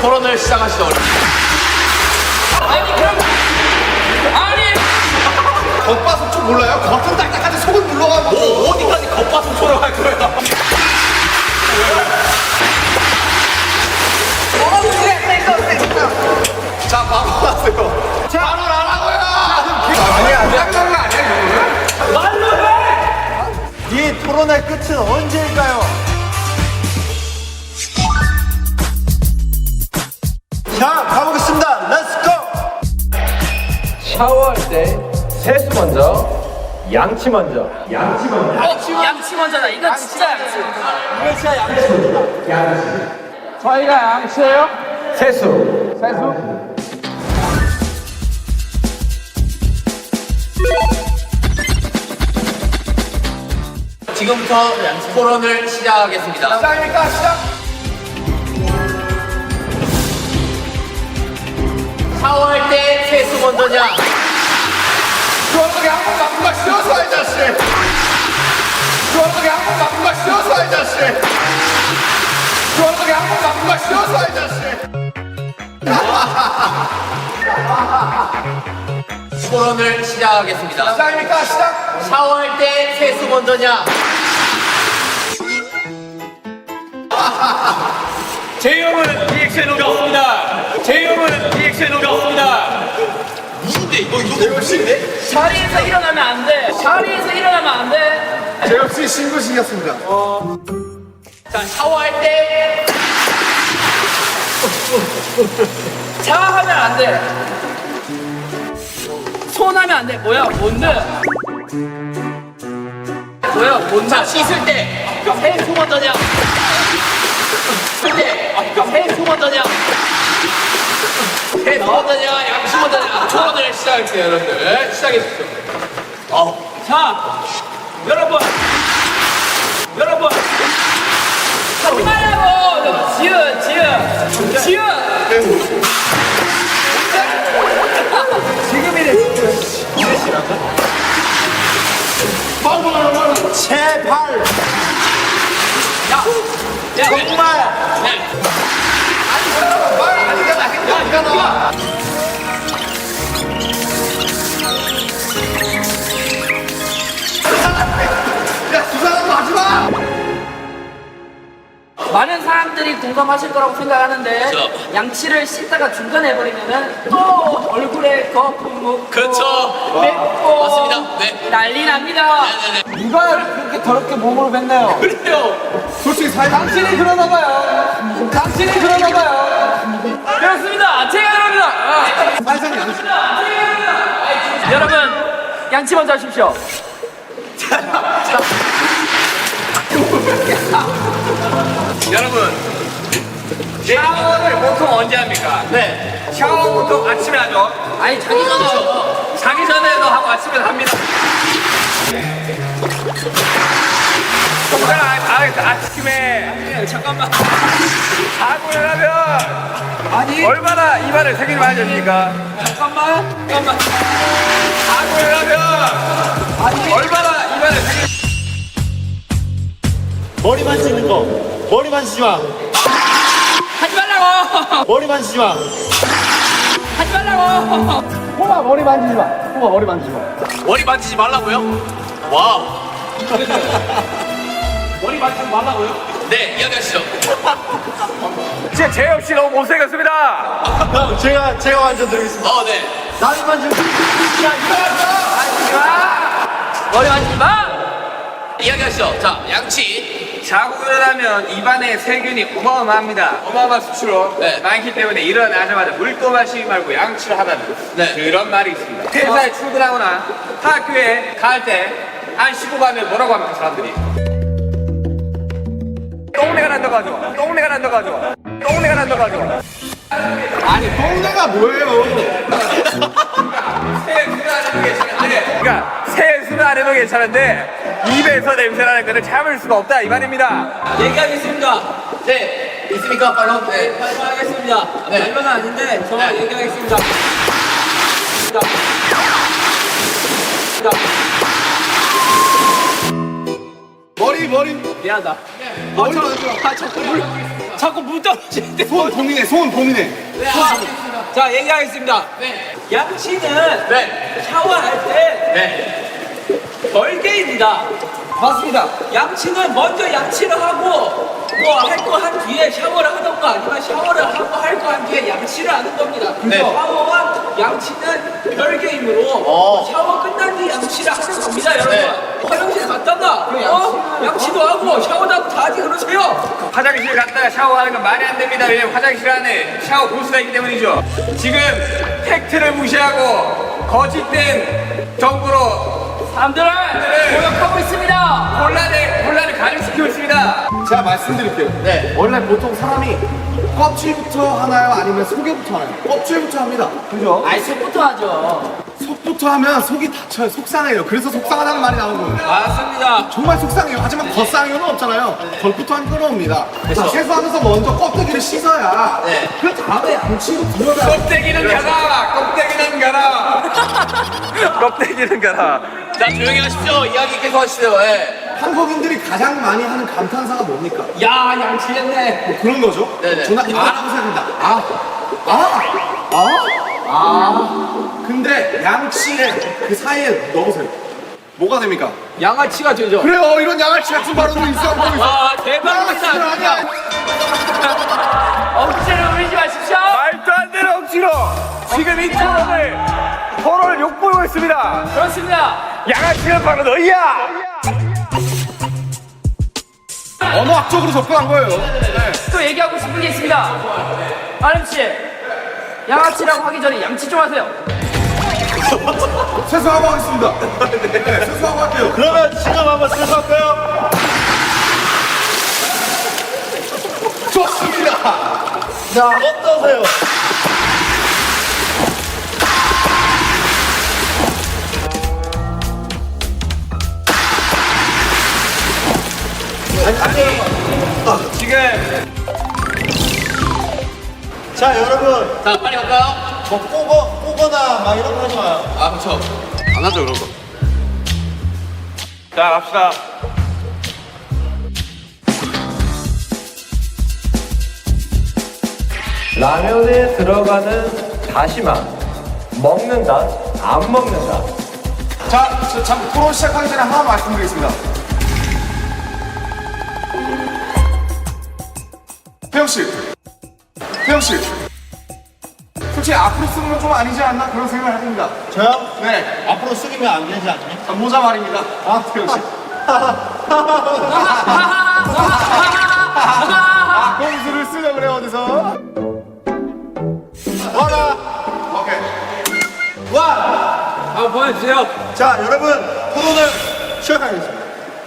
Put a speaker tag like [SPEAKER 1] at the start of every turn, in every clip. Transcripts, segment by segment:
[SPEAKER 1] 토론을 시작하시죠.
[SPEAKER 2] 아니 그럼 아니
[SPEAKER 1] 겉바속촉 몰라요? 겉은 딱딱한데 속은 물러가고 뭐 어디까지 겉바속촉을 할 거야? 자 바로 하세요. 자 바로 하라고요. 아니야 말로 해.
[SPEAKER 3] 이 토론의 끝은 언제일까요? 자, 가보겠습니다. 렛츠고!
[SPEAKER 4] 샤워할 때 세수 먼저, 양치 먼저. 양치 먼저.
[SPEAKER 2] 양치 먼저다. 이거 진짜 양치.
[SPEAKER 3] 이거 진짜 양치.
[SPEAKER 4] 저희가 양치예요? 세수. 세수?
[SPEAKER 1] 지금부터 토론을 시작하겠습니다.
[SPEAKER 4] 시작입니까? 시작.
[SPEAKER 1] 샤워할 때 세수 먼저냐?
[SPEAKER 4] 시원하게 한번 바꾸가 씌워서 이 자식. 시원하게 한번 바꾸가 씌워서 이 자식. 시원하게 한번 바꾸가 씌워서 이 자식.
[SPEAKER 1] 토론을 시작하겠습니다.
[SPEAKER 4] 시작입니까? 시작.
[SPEAKER 1] 샤워할 때 세수 먼저냐?
[SPEAKER 4] 제 형은 리액션이 없습니다. 제 형은 리액션이 없습니다.
[SPEAKER 1] 누군데? 이거 너무 신데?
[SPEAKER 2] 자리에서 일어나면 안 돼. 자리에서 일어나면 안 돼.
[SPEAKER 3] 제 역시 신고식이었습니다.
[SPEAKER 1] 자 샤워할 때
[SPEAKER 2] 자하면 안 돼. 손하면 안 돼. 뭐야? 뭔데? 뭐야? 뭔데?
[SPEAKER 1] 자 씻을 때 세수 먼저냐? 씻을 때 세수 먼저냐? 세수 먼저냐? 양치 먼저냐? 토론을 시작할게요 여러분들. 시작해주세요.
[SPEAKER 2] 자, 여러분. 하지 말라고. 지읒.
[SPEAKER 3] 제발!
[SPEAKER 2] 야,
[SPEAKER 3] 정말!
[SPEAKER 2] 많은 사람들이 공감하실 거라고 생각하는데 양치를 씻다가 중간에 해버리면은 또 얼굴에 거품 묻고
[SPEAKER 1] 그쵸.
[SPEAKER 2] 맵고
[SPEAKER 1] 맞습니다. 네.
[SPEAKER 2] 난리 납니다.
[SPEAKER 3] 누가 그렇게 더럽게 몸으로 뱉나요?
[SPEAKER 1] 그래요.
[SPEAKER 3] 솔직히 당신이 그러나 봐요. 당신이 그러나 봐요.
[SPEAKER 2] 그렇습니다. 제가 그럽니다.
[SPEAKER 3] 살살 양치.
[SPEAKER 2] 여러분 양치 먼저 하십시오.
[SPEAKER 4] 여러분, 샤워를 보통 언제 합니까?
[SPEAKER 1] 네.
[SPEAKER 4] 샤워 보통 아침에 하죠.
[SPEAKER 2] 아니 자기 전에 하고.
[SPEAKER 4] 자기 전에도 하고 아침에 합니다. 아침에
[SPEAKER 2] 잠깐만.
[SPEAKER 4] 자고 일어나면 아니 얼마나 입안을 세균이 많이 젖습니까?
[SPEAKER 2] 잠깐만.
[SPEAKER 4] 자고 일어나면 아니 얼마나 입안을 세균이
[SPEAKER 3] 머리 만지는 거. 머리 만지지 마.
[SPEAKER 2] 하지 말라고.
[SPEAKER 3] 머리 만지지 마.
[SPEAKER 2] 하지 말라고.
[SPEAKER 3] 호마 머리 만지지 마. 호마 머리 만지지 마.
[SPEAKER 1] 머리 만지지 말라고요? 와우.
[SPEAKER 4] 머리 만지지 말라고요?
[SPEAKER 1] 네 이야기하시죠.
[SPEAKER 4] 진짜 재엽 씨 너무 못생겼습니다.
[SPEAKER 3] 형, 제가 완전 드리겠습니다.
[SPEAKER 1] 네.
[SPEAKER 3] 나를 만지는 거.
[SPEAKER 2] 머리 만지지 마.
[SPEAKER 1] 이야기하시죠. 자 양치.
[SPEAKER 4] 자고 일어나면 입안에 세균이 어마어마합니다. 어마어마한 수치로
[SPEAKER 1] 네.
[SPEAKER 4] 많기 때문에 일어나자마자 물도 마시지 말고 양치를 하다는
[SPEAKER 1] 네.
[SPEAKER 4] 그런 말이 있습니다. 회사에 출근하거나 학교에 갈 때 안 씻고 가면 뭐라고 합니까 사람들이? 똥내가 난다고 하죠. 똥내가 난다고 하죠. 똥내가 난다고 하죠.
[SPEAKER 3] 아니, 똥내가 뭐예요?
[SPEAKER 4] 그러니까 괜찮은데 입에서 냄새나는 것을 참을 수가 없다 이 말입니다.
[SPEAKER 3] 얘기하겠습니다.
[SPEAKER 1] 네. 있습니까? 바로? 네.
[SPEAKER 3] 발표하겠습니다. 발표는 아닌데 저 얘기하겠습니다.
[SPEAKER 1] 머리.
[SPEAKER 3] 미안하다.
[SPEAKER 1] 머리
[SPEAKER 3] 자꾸 물 떨어지는데.
[SPEAKER 1] 소원 고민해.
[SPEAKER 3] 자, 얘기하겠습니다. 양치는 샤워할 때 별개입니다.
[SPEAKER 4] 맞습니다.
[SPEAKER 3] 양치는 먼저 양치를 하고 뭐 할 거 한 뒤에 샤워를 하던가 아니면 샤워를 하고 할 거 한 뒤에 양치를 하는 겁니다. 샤워와 양치는 별개이므로 샤워 끝난 뒤 양치를 하는 겁니다, 여러분. 화장실 갔다가 양치도 하고 샤워도 하고 다 하지 그러세요.
[SPEAKER 4] 화장실 갔다가 샤워하는 건 말이 안 됩니다. 왜냐면 화장실 안에 샤워 부스가 있기 때문이죠. 지금 팩트를 무시하고 거짓된 정보로
[SPEAKER 2] 사람들을 공격하고 있습니다.
[SPEAKER 4] 혼란을 가중시키고 있습니다.
[SPEAKER 1] 제가 말씀드릴게요. 네. 원래 보통 사람이 껍질부터 하나요? 아니면 속에부터 하나요? 껍질부터 합니다. 그죠?
[SPEAKER 2] 아이 속부터 하죠.
[SPEAKER 1] 속부터 하면 속이 다쳐요. 속상해요. 그래서 속상하다는 말이 나온 거예요.
[SPEAKER 3] 맞습니다.
[SPEAKER 1] 정말 속상해요. 하지만 겉상해요는 없잖아요. 겉부터 하면 끌어옵니다. 자, 세수하면서 먼저 껍데기를 씻어야 그 다음에 양치로 들어가요.
[SPEAKER 4] 껍데기는 가라. 껍데기는 가라.
[SPEAKER 3] 자, 조용히 하십시오. 이야기 계속 하시죠.
[SPEAKER 1] 한국인들이 가장 많이 하는 감탄사가 뭡니까?
[SPEAKER 3] 야, 양치했네.
[SPEAKER 1] 뭐 그런 거죠?
[SPEAKER 3] 네네.
[SPEAKER 1] 저는 아라고 생각합니다. 근데 양치에 그 사이에 넣으세요. 뭐가 됩니까?
[SPEAKER 3] 양아치가 되죠.
[SPEAKER 1] 그래요. 이런 양아치 같은 발언도 있어.
[SPEAKER 3] 아, 대박입니다.
[SPEAKER 1] 양아치는 아니야.
[SPEAKER 2] 억지로 부리지 마십시오.
[SPEAKER 4] 말도 안 되는 억지로 지금 이 토론을 욕보이고 있습니다.
[SPEAKER 2] 그렇습니다.
[SPEAKER 4] 양아치는 바로 너희야.
[SPEAKER 1] 언어학적으로 접근한 거예요.
[SPEAKER 2] 또 얘기하고 싶은 게 있습니다. 아름씨, 양아치라고 하기 전에 양치 좀 하세요.
[SPEAKER 1] 세수하고 하겠습니다. 네, 세수하고 할게요.
[SPEAKER 5] 그러면 지금 한번 세수할까요?
[SPEAKER 1] 좋습니다.
[SPEAKER 5] 자, 어떠세요?
[SPEAKER 4] 지금
[SPEAKER 5] 자, 여러분,
[SPEAKER 3] 자, 빨리 갈까요?
[SPEAKER 5] 뭐 꼬거나 막 이런 거 하지 마요.
[SPEAKER 3] 아, 그렇죠. 안 하죠, 그런 거.
[SPEAKER 4] 자 갑시다.
[SPEAKER 6] 라면에 들어가는 다시마 먹는다 안 먹는다.
[SPEAKER 1] 자, 참 토론 시작하기 전에 하나 말씀드리겠습니다. 태영 씨, 솔직히 앞으로 쓰는 건 좀 아니지 않나 그런 생각을 해봅니다.
[SPEAKER 5] 저요?
[SPEAKER 1] 네,
[SPEAKER 5] 앞으로 숙이면 안 되지 않나요?
[SPEAKER 1] 자, 모자 말입니다. 태영 씨. 공수를 쓰려 그래 어디서?
[SPEAKER 5] 와라!
[SPEAKER 1] 오케이.
[SPEAKER 3] 한번 보여주세요.
[SPEAKER 5] 자, 여러분, 토론을 시작하겠습니다.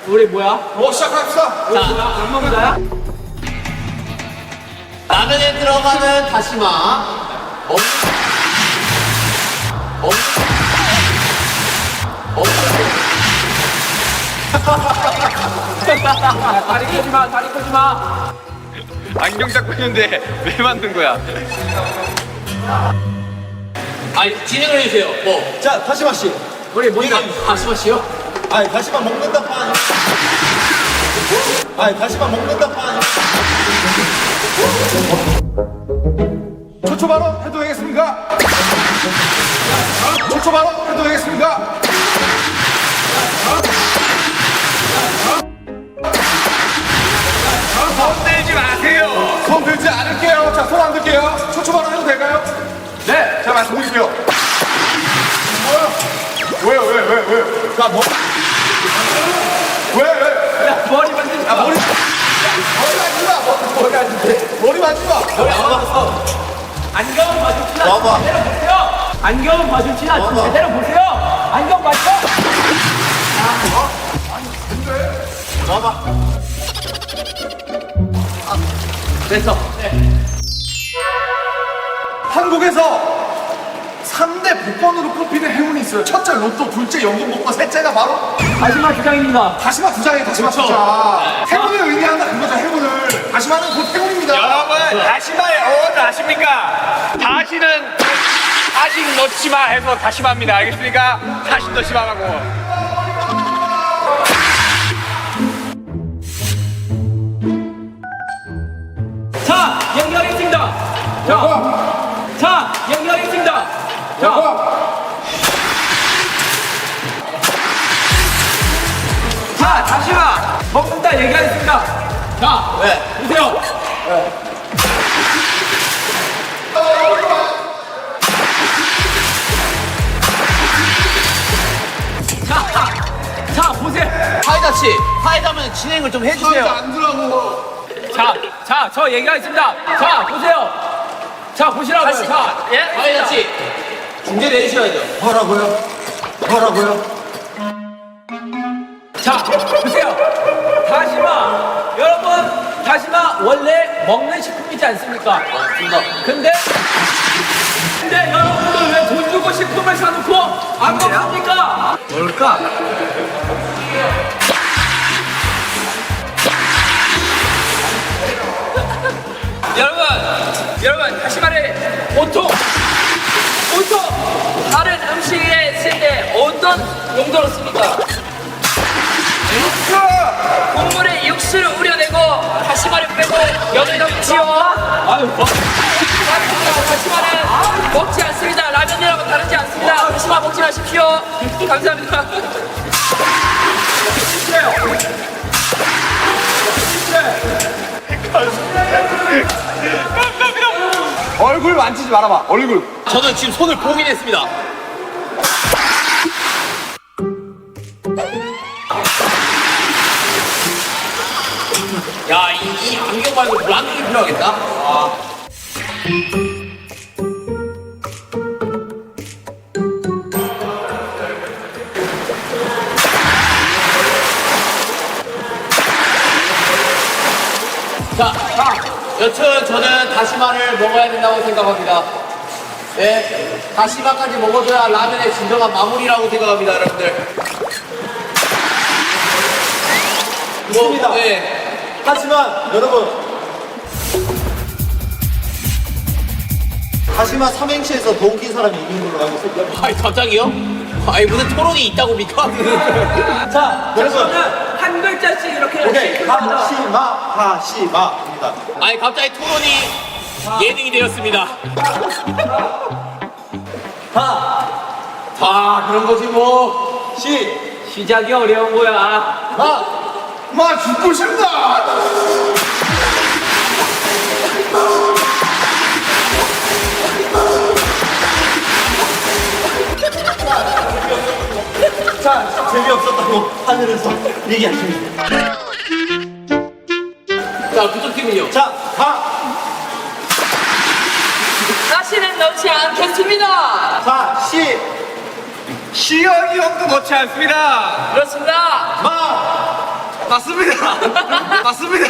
[SPEAKER 3] 우리 뭐야?
[SPEAKER 1] 시작합시다.
[SPEAKER 3] 자, 안 먹는다야?
[SPEAKER 1] 라면에 들어가는 다시마.
[SPEAKER 3] 다리 끄지 마, 다리 끄지 마.
[SPEAKER 4] 안경 잡고 있는데 왜 만든 거야?
[SPEAKER 3] 아니, 진행을 해주세요. 뭐.
[SPEAKER 5] 자, 다시마 씨.
[SPEAKER 3] 우리 뭔가 다시마 씨요?
[SPEAKER 5] 아니, 다시마 먹는다 파 아니. 아니, 다시마 먹는다 파 아니.
[SPEAKER 1] 초초 발언 해도 되겠습니까? 초초 발언 해도 되겠습니까?
[SPEAKER 4] 손 대지 마세요.
[SPEAKER 1] 손 들지 않을게요. 자, 손 안 들게요. 초초 발언 해도 될까요? 네, 자, 말씀드릴게요. 왜요? 자, 뭐? 왜?
[SPEAKER 3] 야, 머리 만지지 마.
[SPEAKER 1] 머리 만지지 마. 머리 만지지 마.
[SPEAKER 3] 안경은 봐줍시다.
[SPEAKER 5] 와봐.
[SPEAKER 3] 제대로 보세요. 안경은 봐줍시다. 제대로 보세요. 안경 맞죠?
[SPEAKER 5] 와봐.
[SPEAKER 3] 됐어.
[SPEAKER 1] 한국에서 3대 복권으로 꼽히는 행운이 있어요. 첫째 로또, 둘째 연금 복권, 셋째가 바로
[SPEAKER 3] 마지막 주장입니다.
[SPEAKER 1] 다시마 두 장에 다시마 두 장. 행운을 의미한다 그거죠. 행운을. 다시마는 곧 행운입니다.
[SPEAKER 4] 여러분 다시마의 어원을 아십니까? 다시는 아직 넣지 마 해서 다시마입니다. 알겠습니까? 다시 넣지 마라고.
[SPEAKER 3] 자, 연결하겠습니다. 자, 연결하겠습니다. 자, 다시마 먹는다 얘기하겠습니다. 자, 보세요. 자, 보세요.
[SPEAKER 2] 파이다 씨, 파이다면 진행을 좀 해주세요.
[SPEAKER 1] 안 들어가고.
[SPEAKER 3] 자, 저 얘기하겠습니다. 자, 보세요. 자, 보시라고요. 자,
[SPEAKER 2] 예? 파이다 씨, 중재 내주셔야죠.
[SPEAKER 5] 뭐라고요?
[SPEAKER 3] 자, 보세요. 다시마. 여러분, 다시마 원래 먹는 식품이지 않습니까?
[SPEAKER 2] 맞습니다.
[SPEAKER 3] 근데 여러분들 왜 돈 주고 식품을 사놓고 안 먹습니까?
[SPEAKER 1] 뭘까?
[SPEAKER 2] 여러분, 다시마를 보통 다른 음식에 쓸 때 어떤 용도로 씁니까? 국물에 육수를 우려내고 다시마를 빼고 면을 넣지요.
[SPEAKER 3] 아유,
[SPEAKER 2] 다시마는 먹지 않습니다. 라면이랑은 다르지 않습니다. 다시마 먹지 마십시오. 감사합니다.
[SPEAKER 1] 얼굴 만지지 말아봐. 얼굴.
[SPEAKER 2] 저는 지금 손을 봉인했습니다. 야, 이 안경 말고 안경이 필요하겠다. 자, 여튼 저는 다시마를 먹어야 된다고 생각합니다. 네, 다시마까지 먹어줘야 라면의 진정한 마무리라고 생각합니다, 여러분들.
[SPEAKER 5] 있습니다.
[SPEAKER 2] 네.
[SPEAKER 5] 하지만 여러분, 다시마 삼행시에서 더 웃긴 사람이 이긴 걸로 알고 있습니다.
[SPEAKER 2] 아니, 갑자기요? 아니, 무슨 토론이 있다고입니까?
[SPEAKER 3] 자,
[SPEAKER 5] 여러분.
[SPEAKER 3] 저는 한 글자씩 이렇게
[SPEAKER 5] 오케이,
[SPEAKER 3] 시작합니다.
[SPEAKER 5] 다시마입니다.
[SPEAKER 2] 아니, 갑자기 토론이 예능이 되었습니다. 다 그런 거지 뭐.
[SPEAKER 3] 시작이 어려운 거야.
[SPEAKER 1] 마 죽고 싶다.
[SPEAKER 5] 자, 재미없었다고 하늘에서 얘기하십니다.
[SPEAKER 2] 자, 그쪽 팀은요?
[SPEAKER 5] 자,
[SPEAKER 2] 다시는 넣지 않겠습니다.
[SPEAKER 5] 자,
[SPEAKER 4] 시연이 형도 넣지 않습니다.
[SPEAKER 2] 그렇습니다.
[SPEAKER 4] 맞습니다. 맞습니다.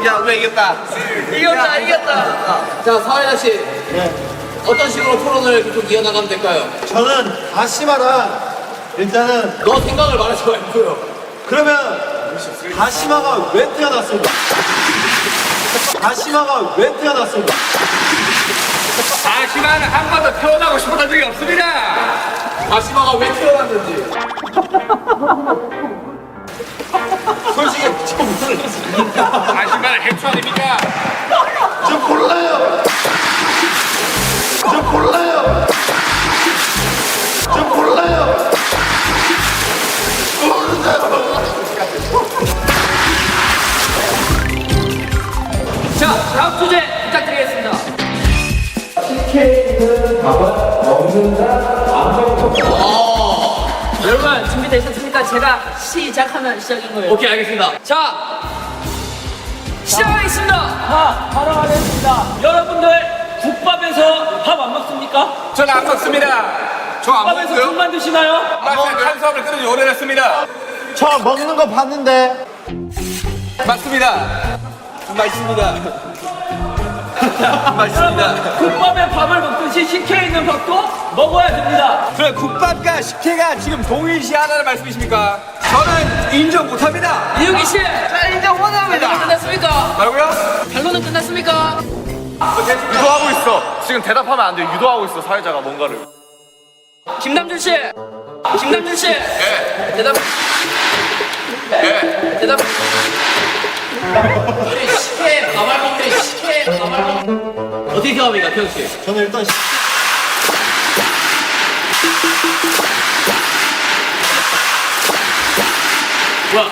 [SPEAKER 4] 야, 왜 이겼다?
[SPEAKER 2] 이겼다. 자, 사회자 씨.
[SPEAKER 5] 네.
[SPEAKER 2] 어떤 식으로 토론을 계속 이어나가면 될까요?
[SPEAKER 5] 저는 다시마랑 일단은
[SPEAKER 2] 너 생각을 말하지 말고요.
[SPEAKER 5] 그러면 다시마가 왜 태어났을까? 다시마가 왜 태어났을까?
[SPEAKER 4] 다시마는 한 번도 태어나고 싶었던 적이 없습니다.
[SPEAKER 2] 다시마가 왜 태어났는지.
[SPEAKER 5] 솔직히 좀 모르겠습니다.
[SPEAKER 4] 다시마를 해초 아닙니까?
[SPEAKER 5] 저 몰라요.
[SPEAKER 2] 자, 다음 주제 부탁드리겠습니다.
[SPEAKER 6] PK는 밥은 먹는다, 안 먹는다.
[SPEAKER 2] 여러분, 준비되셨습니까? 제가 시작하면 시작인 거예요. 오케이, 알겠습니다. 자, 시작하겠습니다.
[SPEAKER 3] 바로 하겠습니다. 여러분들 국밥에서 밥 안 먹습니까?
[SPEAKER 4] 저는 안 먹습니다. 저 안
[SPEAKER 3] 국밥에서
[SPEAKER 4] 먹고요.
[SPEAKER 3] 국만 드시나요?
[SPEAKER 4] 탄수화물 끊은 지 오래됐습니다.
[SPEAKER 5] 저 먹는 거 봤는데
[SPEAKER 4] 맞습니다. 맞습니다. 맞습니다.
[SPEAKER 3] 국밥에 밥을 먹듯이 식혜에 있는 밥도 먹어야 됩니다.
[SPEAKER 4] 그럼 국밥과 식혜가 지금 동일시하다는 말씀이십니까? 저는 인정 못합니다.
[SPEAKER 2] 이유기 씨,
[SPEAKER 4] 자, 인정 못합니다.
[SPEAKER 2] 결론은 끝났습니까?
[SPEAKER 4] 뭐라고요?
[SPEAKER 2] 결론은 끝났습니까?
[SPEAKER 5] 유도하고 있어. 지금 대답하면 안 돼. 유도하고 있어, 사회자가 뭔가를.
[SPEAKER 2] 김남준 씨, 김남준 씨, 대답. 대답. 우리 식혜 밥알 먹대 식혜 밥알 먹. 어떻게 생각합니까, 태영 씨?
[SPEAKER 5] 저는 일단
[SPEAKER 2] 뭐야?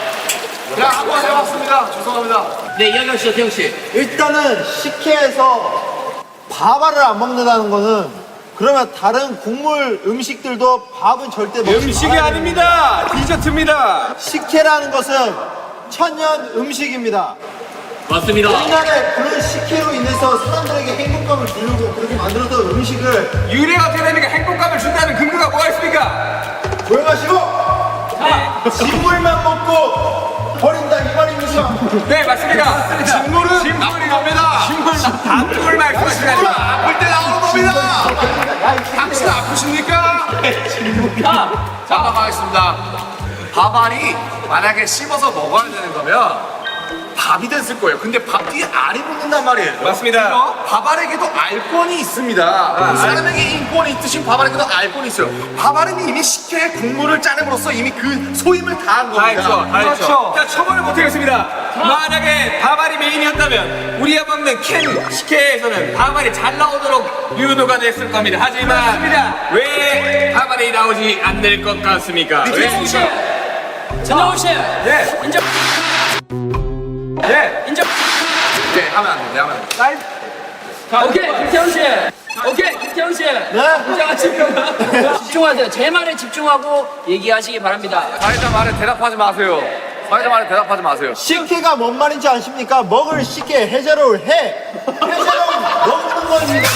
[SPEAKER 1] 그냥 한번 해봤습니다. 죄송합니다.
[SPEAKER 2] 네, 이야기하시죠, 태영 씨.
[SPEAKER 7] 일단은 식혜에서 밥알을 안 먹는다는 거는 그러면 다른 국물 음식들도 밥은 절대 먹지
[SPEAKER 4] 음식이
[SPEAKER 7] 말아야
[SPEAKER 4] 아닙니다. 디저트입니다.
[SPEAKER 7] 식혜라는 것은 천연 음식입니다.
[SPEAKER 2] 맞습니다.
[SPEAKER 7] 옛날에 그런 식혜로 인해서 사람들에게 행복감을 주려고 그렇게 만들었던 음식을
[SPEAKER 4] 유래가 어떻게 됩니까? 행복감을 준다는 근거가 뭐가 있습니까?
[SPEAKER 7] 조용하시고 진물만 먹고 버린다 이 말입니다.
[SPEAKER 4] 네, 맞습니다.
[SPEAKER 1] 직물은 나쁜 겁니다.
[SPEAKER 4] 단물 말씀하시는
[SPEAKER 1] 아플 때 나오는 겁니다. 당신 아프십니까? 자, 가겠습니다. 밥알이 만약에 씹어서 먹어야 되는 거면 밥이 됐을 거예요. 근데 밥 뒤에 알이 붙는단 말이에요.
[SPEAKER 4] 맞습니다.
[SPEAKER 1] 그래서 밥알에게도 알권이 있습니다. 사람에게 인권이 있듯이 밥알에게도 알권이 있어요. 밥알은 이미 식혜의 국물을 짜냄으로써 이미 그 소임을 다한
[SPEAKER 4] 다
[SPEAKER 1] 겁니다.
[SPEAKER 4] 했죠, 다 했죠. 자, 처벌을 못하겠습니다. 만약에 밥알이 메인이었다면 우리가 먹는 캔 식혜에서는 밥알이 잘 나오도록 유도가 됐을 겁니다. 하지만 왜 밥알이 나오지 않을 것 같습니까?
[SPEAKER 2] 전정훈 씨, 전정훈 씨,
[SPEAKER 4] 네,
[SPEAKER 2] 인정,
[SPEAKER 4] 네.
[SPEAKER 2] 인정.
[SPEAKER 1] 네, 하면 안 돼. 네, 하면 안 돼.
[SPEAKER 2] 오케이, 김태형 씨. 오케이, 김태형 씨. 인정하십니까? 집중하세요. 제 말에 집중하고 얘기하시기 바랍니다.
[SPEAKER 5] 사회자 말에 대답하지 마세요. 사회자 말에 대답하지 마세요.
[SPEAKER 7] 식혜가 뭔 말인지 아십니까? 먹을 식혜 해제로를 해 해제로 먹는 겁니다.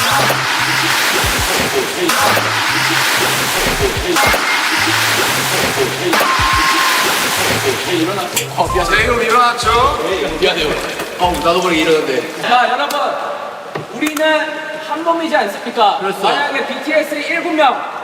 [SPEAKER 1] 제이홉 일어났죠?
[SPEAKER 2] 나도 모르게 이러는데.
[SPEAKER 3] 자, 여러분, 우리는 한 몸이지 않습니까? 만약에 BTS 7명,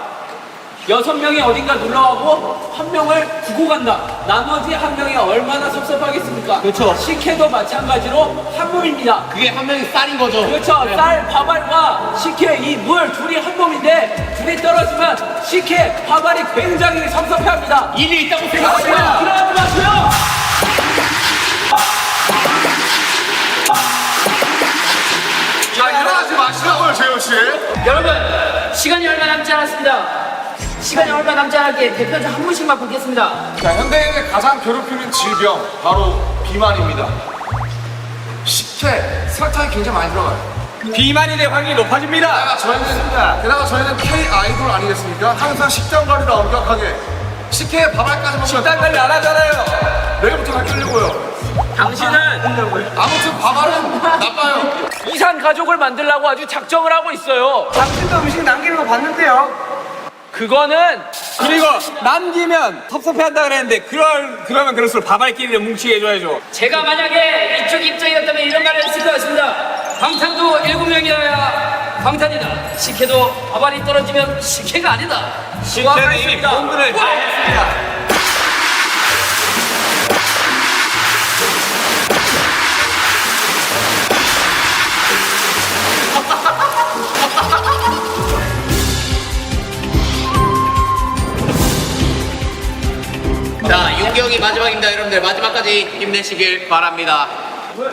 [SPEAKER 3] 6명이 어딘가 놀러가고 한 명을 두고 간다. 나머지 한 명이 얼마나 섭섭하겠습니까? 그렇죠. 식혜도 마찬가지로 한 몸입니다.
[SPEAKER 2] 그게 한 명이 쌀인 거죠.
[SPEAKER 3] 그렇죠. 쌀, 밥알과 식혜, 이 물 둘이 한 몸인데 둘이 떨어지면 식혜, 밥알이 굉장히 섭섭해합니다.
[SPEAKER 2] 일이 있다고
[SPEAKER 3] 그러지
[SPEAKER 2] 생각합니다.
[SPEAKER 3] 마세요.
[SPEAKER 1] 자, 일어나지 마시라고요, 재현 씨.
[SPEAKER 2] 여러분, 시간이 얼마 남지 않았습니다. 시간이 얼마 남지 않았기에 대표자 한 분씩만 뽑겠습니다.
[SPEAKER 1] 자, 현대인을 가장 괴롭히는 질병 바로 비만입니다. 식혜, 설탕이 굉장히 많이 들어가요.
[SPEAKER 4] 비만이 될 확률이 높아집니다.
[SPEAKER 1] 게다가 저희는 K 아이돌 아니겠습니까? 항상 식단 관리를 엄격하게 식혜에 밥알까지 먹으면
[SPEAKER 4] 식단 관리 안 하잖아요.
[SPEAKER 1] 내일부터 가르치려고요.
[SPEAKER 3] 당신은
[SPEAKER 1] 아무튼 밥알은 나빠요.
[SPEAKER 3] 이산 가족을 만들려고 아주 작정을 하고 있어요.
[SPEAKER 4] 당신도 음식 남기는 거 봤는데요.
[SPEAKER 3] 그거는
[SPEAKER 4] 그리고 남기면 섭섭해한다 그랬는데 그러면 그럴수록 밥알끼리를 뭉치게 해줘야죠.
[SPEAKER 2] 제가 만약에 이쪽 입장이었다면 이런 말을 했을 것 같습니다. 방탄도 7명이어야 방탄이다. 식혜도 밥알이 떨어지면 식혜가 아니다.
[SPEAKER 4] 저는 이미 본분을 다 했습니다.
[SPEAKER 2] 자, 윤경이 마지막입니다, 여러분들. 마지막까지 힘내시길 바랍니다.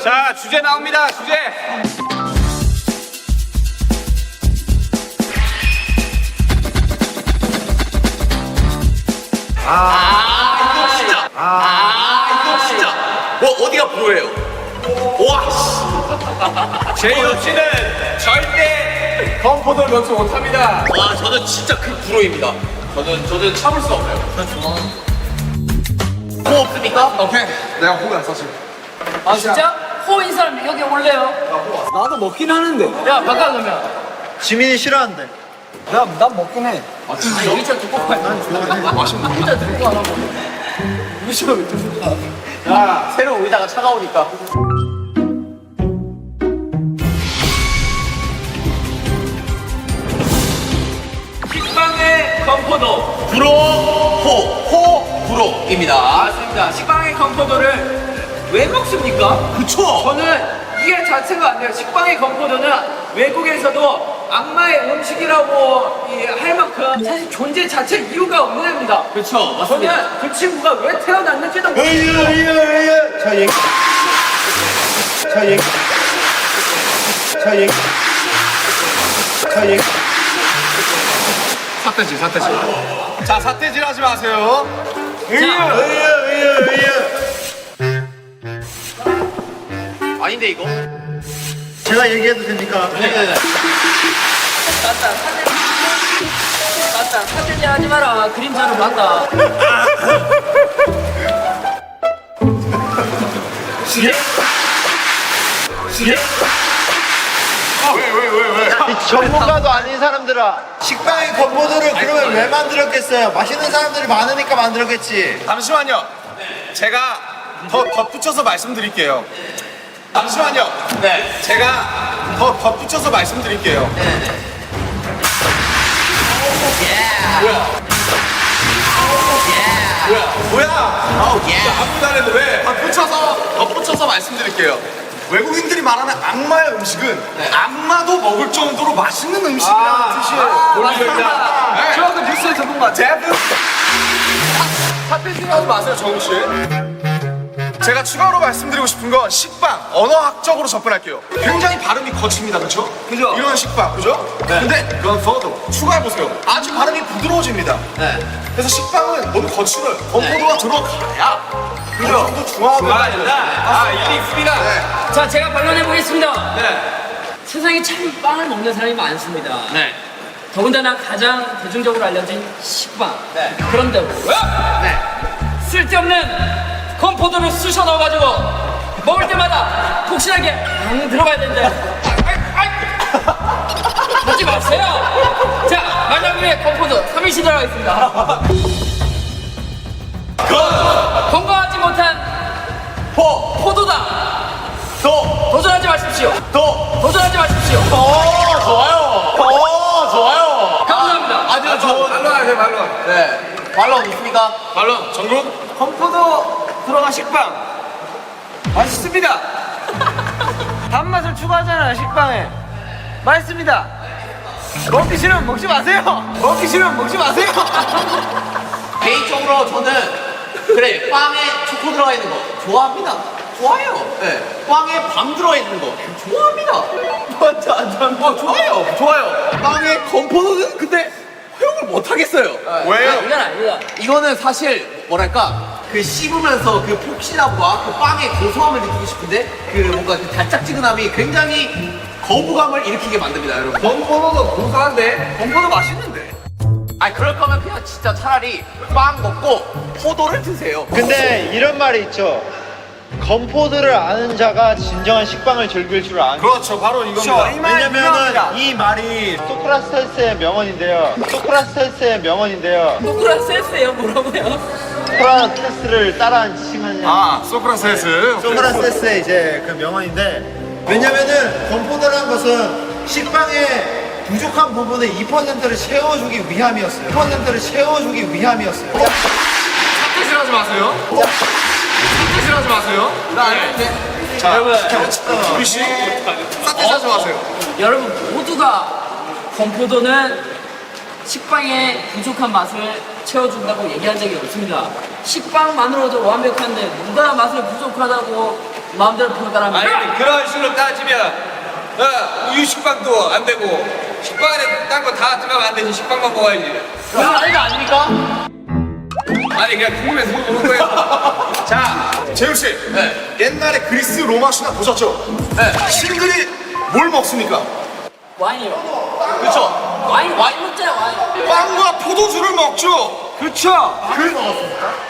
[SPEAKER 4] 자, 주제 나옵니다. 주제.
[SPEAKER 2] 이거 진짜. 어디가 프로예요? 와, 씨.
[SPEAKER 4] 제이홉 씨는 절대 건포도를 넣지 못합니다.
[SPEAKER 2] 와, 저는 진짜 그 프로입니다. 저는 참을 수 없어요. 호 없습니까?
[SPEAKER 1] 오케이. 내가 호구야, 사실.
[SPEAKER 2] 아, 진짜? 호인 사람 여기 올래요?
[SPEAKER 3] 나도 먹긴 하는데.
[SPEAKER 2] 야, 바꿔 그러면.
[SPEAKER 7] 지민이 싫어한대.
[SPEAKER 3] 난 먹긴 해.
[SPEAKER 2] 아, 여기 차 두고 가.
[SPEAKER 1] 맛있는
[SPEAKER 2] 진짜 들고 안 하고.
[SPEAKER 3] 새로 오다가 차가우니까. 건포도.
[SPEAKER 1] 불호, 호, 불호입니다.
[SPEAKER 3] 맞습니다. 식빵의 건포도를 왜 먹습니까?
[SPEAKER 1] 그쵸?
[SPEAKER 3] 저는 이게 자체가 안 돼요. 식빵의 건포도는 외국에서도 악마의 음식이라고 할 만큼 사실 존재 자체 이유가 없는 애입니다.
[SPEAKER 1] 그쵸,
[SPEAKER 3] 저는 그 친구가 왜 태어났는지도
[SPEAKER 7] 저 얘기
[SPEAKER 1] 사태질. 자, 사태질 하지 마세요. 아닌데, 이거?
[SPEAKER 7] 제가 얘기해도 됩니까?
[SPEAKER 2] 맞다. 사태질 하지 마라. 그림자로 맞다.
[SPEAKER 1] 왜?
[SPEAKER 7] 이 전문가도 아닌 사람들아, 식빵의 건포도를 그러면 왜 만들었겠어요? 맛있는 사람들이 많으니까 만들었겠지.
[SPEAKER 1] 잠시만요. 제가 더 덧붙여서 말씀드릴게요. 잠시만요.
[SPEAKER 3] 네.
[SPEAKER 1] 제가 더 덧붙여서 말씀드릴게요. 뭐야? 아무도 안 해도 왜? 덧붙여서 말씀드릴게요. 외국인들이 말하는 악마의 음식은 악마도 먹을 정도로 맛있는 음식이라는 뜻이에요.
[SPEAKER 3] 맞습니다. 저도 뉴스에 전문가.
[SPEAKER 1] 사태질 하지 마세요, 정우 씨. 제가 추가로 말씀드리고 싶은 건 식빵, 언어학적으로 접근할게요. 굉장히 발음이 거칩니다, 그렇죠?
[SPEAKER 3] 그죠?
[SPEAKER 1] 이런 식빵, 그죠? 근데 건포도 추가해보세요. 아주 발음이 부드러워집니다. 그래서 식빵은 너무 거칠어요. 건포도가 들어가야 어느 정도 중화가 된다.
[SPEAKER 4] 이게 있습니다.
[SPEAKER 2] 자, 제가 반론해 보겠습니다. 세상에 참 빵을 먹는 사람이 많습니다. 더군다나 가장 대중적으로 알려진 식빵. 그런데 왜? 쓸데없는 건포도를 쑤셔 넣어가지고 먹을 때마다 폭신하게 앙 들어가야 된대. 하지 마세요. 자, 만약에 건포도 3일씩 들어가겠습니다. 건강하지 못한 포도다. 도전하지 마십시오. 도전하지 마십시오.
[SPEAKER 1] 좋아요.
[SPEAKER 2] 감사합니다.
[SPEAKER 1] 아주 좋은
[SPEAKER 4] 말로 말로.
[SPEAKER 1] 네. 반론 있습니까? 반론 정국?
[SPEAKER 4] 건포도 들어간 식빵 맛있습니다. 단맛을 추가하잖아요, 식빵에. 맛있습니다. 먹기 싫으면 먹지 마세요. 먹기 싫으면 먹지 마세요.
[SPEAKER 3] 개인적으로 저는 그래 빵에 초코 들어가 있는 거 좋아합니다. 좋아요. 네. 빵에 밤 들어가 있는 거 좋아합니다. 좋아요. 빵에 건포도는 근데 허용을 못 하겠어요.
[SPEAKER 1] 왜요?
[SPEAKER 2] 이건 아니다.
[SPEAKER 3] 이거는 사실 뭐랄까 그 씹으면서 그 폭신함과 그 빵의 고소함을 느끼고 싶은데 그 뭔가 그 달짝지근함이 굉장히 거부감을 일으키게 만듭니다, 여러분.
[SPEAKER 4] 건포도도 고소한데 건포도 맛있는데.
[SPEAKER 3] 아니 그럴 거면 그냥 진짜 차라리 빵 먹고 포도를 드세요.
[SPEAKER 7] 근데 이런 말이 있죠. 건포도를 아는 자가 진정한 식빵을 즐길 줄 아는.
[SPEAKER 1] 그렇죠, 바로 이겁니다.
[SPEAKER 7] 왜냐면은 이 말이 소크라테스의 명언인데요.
[SPEAKER 2] 노크라세스예요. 뭐라고요?
[SPEAKER 7] 소크라테스를 따라한 칭하냐.
[SPEAKER 1] 아, 소크라테스.
[SPEAKER 7] 소크라테스의 이제 그 명언인데, 왜냐면은 건포도라는 것은 식빵의 부족한 부분의 2%를 채워주기 위함이었어요. 2%를 채워주기 위함이었어요.
[SPEAKER 1] 사태질 하지 마세요. 사태질 하지 마세요.
[SPEAKER 3] 나 아닌데.
[SPEAKER 1] 자, 우리 씨, 사태질 하지 마세요.
[SPEAKER 2] 여러분 모두가 건포도는 식빵의 부족한 맛을 채워준다고 얘기한 적이 없습니다. 식빵만으로도 완벽한데 누가 맛을 부족하다고 마음대로 평가합니까?
[SPEAKER 4] 아니 그런 식으로 따지면 우유 식빵도 안 되고 식빵에 딴 거 다 들어가면 안 되지. 식빵만 먹어야지.
[SPEAKER 3] 그건 아니다 아닙니까?
[SPEAKER 4] 아니 그냥 궁금해서 물어보는 거예요.
[SPEAKER 1] 자, 재우 씨. 옛날에 그리스 로마 신화 보셨죠? 신들이 뭘 먹습니까?
[SPEAKER 2] 와인이요.
[SPEAKER 1] 그렇죠.
[SPEAKER 2] 와인 먹잖아요. 와인.
[SPEAKER 1] 빵과 포도주를 먹죠.
[SPEAKER 4] 그렇죠.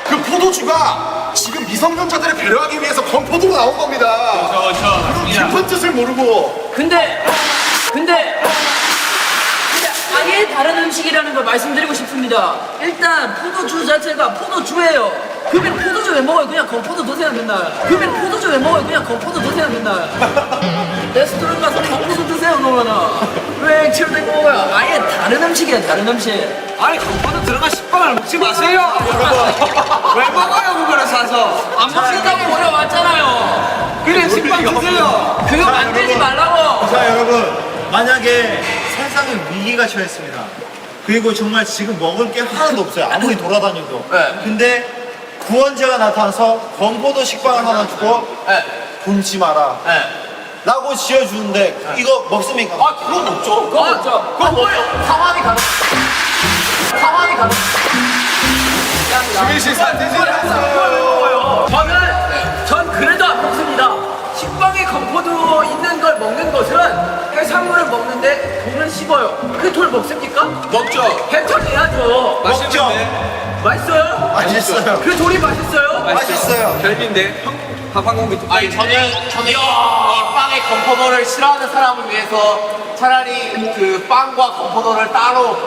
[SPEAKER 1] 그 포도주가 지금 미성년자들을 배려하기 위해서 건포도로 나온 겁니다. 그런 깊은 뜻을 모르고.
[SPEAKER 2] 근데 아예 다른 음식이라는 걸 말씀드리고 싶습니다. 일단 포도주 자체가 포도주예요. 그러면 포도주 왜 먹어요? 그냥 건포도 드세요 맨날. 그러면 포도주 왜 먹어요? 그냥 건포도 드세요 맨날. 레스토랑 가서 건포도 드세요 그러면은. 왜 액체로 된 거 먹어요? 아예 다른 음식이야 다른 음식.
[SPEAKER 4] 아니 건포도 들어간 식빵을 먹지 마세요 여러분 왜 먹어요 그거를 사서
[SPEAKER 2] 안 먹는다고 보려왔잖아요.
[SPEAKER 4] 그냥 식빵 드세요
[SPEAKER 2] 그거 만들지 말라고.
[SPEAKER 7] 자 여러분, 만약에 세상에 위기가 처했습니다. 그리고 정말 지금 먹을 게 하나도 없어요. 아무리 돌아다녀도.
[SPEAKER 1] 네.
[SPEAKER 7] 근데 구원자가 나타나서 건포도 식빵을 하나 주고
[SPEAKER 1] 네.
[SPEAKER 7] 굶지 마라
[SPEAKER 1] 네.
[SPEAKER 7] 라고 지어주는데 이거 먹습니까?
[SPEAKER 1] 아, 그거 먹죠.
[SPEAKER 2] 그거 먹죠.
[SPEAKER 1] 그거 뭐예요? 상황이 가능. 상황이 가능.
[SPEAKER 4] 주민 씨 사태지
[SPEAKER 3] 전 그래도 안 먹습니다. 식빵에 건포도 있는 걸 먹는 것은 해산물을 먹는데 돌을 씹어요. 그 돌 먹습니까?
[SPEAKER 4] 먹죠
[SPEAKER 3] 해쳐내야죠.
[SPEAKER 4] 맛있는데
[SPEAKER 3] 맛있어요?
[SPEAKER 7] 맛있어요.
[SPEAKER 3] 그 돌이 맛있어요?
[SPEAKER 7] 맛있어요.
[SPEAKER 4] 별비인데 밥한공기
[SPEAKER 1] 아니 저는 이 빵에 건포도를 싫어하는 사람을 위해서 차라리 그 빵과 건포도를 따로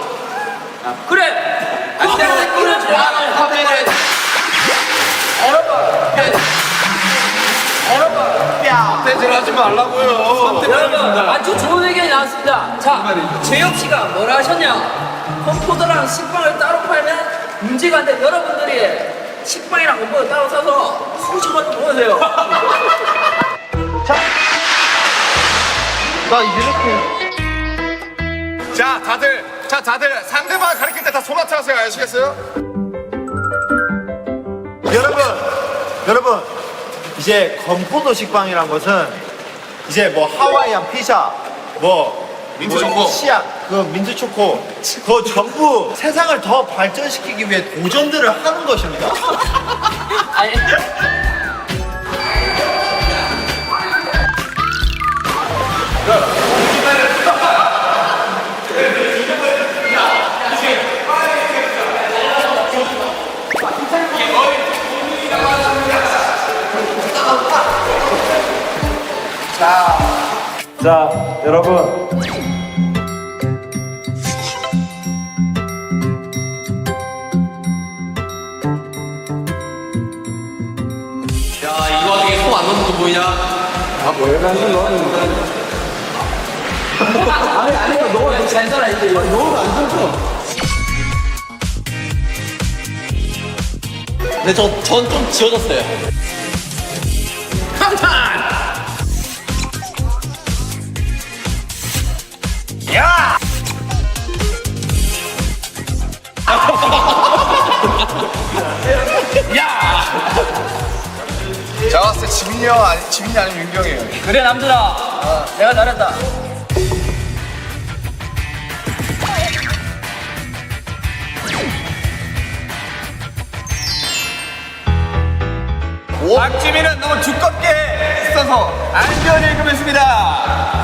[SPEAKER 2] 그래.
[SPEAKER 1] 따로 하면은
[SPEAKER 4] 떼질 하지 말라고요
[SPEAKER 2] 여러분 아주 좋은 의견이 나왔습니다. 자, 재혁 씨가 뭐라 하셨냐? 건포도랑 식빵을 따로 팔면 문제가 안 돼. 여러분들이 식빵이랑 건포도 따로 사서 술 좀 먹으세요.
[SPEAKER 7] 나 이렇게
[SPEAKER 5] 자 다들 상대방 가리킬 때 다 소나트 하세요. 아시겠어요?
[SPEAKER 7] 여러분 이제 건포도 식빵이란 것은 이제 뭐 하와이안 피자 뭐
[SPEAKER 5] 민트 초코.
[SPEAKER 7] 치약 그 민트 초코 그거 전부 세상을 더 발전시키기 위해 도전들을 하는 것입니다.
[SPEAKER 2] 아니,
[SPEAKER 6] 자, 여러분.
[SPEAKER 1] 이 와중에 손 안 넣는 거 보이냐?
[SPEAKER 2] 괜찮아 이제.
[SPEAKER 1] 근데 전 좀 지워졌어요.
[SPEAKER 5] 제가 봤을 때 지민이 아니면 윤경이에요.
[SPEAKER 2] 그래 남들아, 내가 잘했다.
[SPEAKER 4] 박지민은 너무 두껍게 써서 안전 읽으했습니다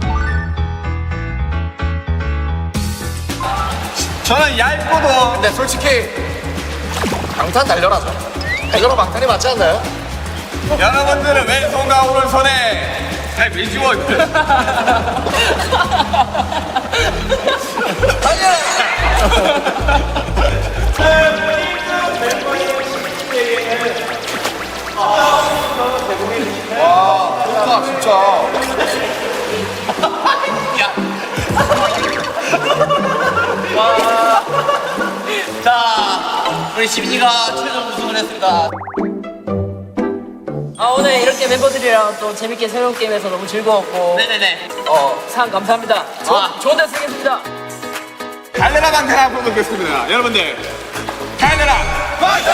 [SPEAKER 4] 저는 얇고도
[SPEAKER 5] 근데 솔직히 방탄 달려라죠. 달려라 방탄이 맞지 않나요?
[SPEAKER 4] 여러분들은 왼손과 오른손에 잘 비주얼
[SPEAKER 5] 좋다 진짜.
[SPEAKER 1] 자, 우리 지민이가 최종 우승을 했습니다.
[SPEAKER 2] 아 오늘 이렇게 멤버들이랑 또 재밌게 새로운 게임해서 너무 즐거웠고
[SPEAKER 1] 네네네.
[SPEAKER 2] 상 감사합니다. 좋은 데 쓰겠습니다.
[SPEAKER 4] 갈래라 방탄 앞으로 놓겠습니다 여러분들 갈래라 방탄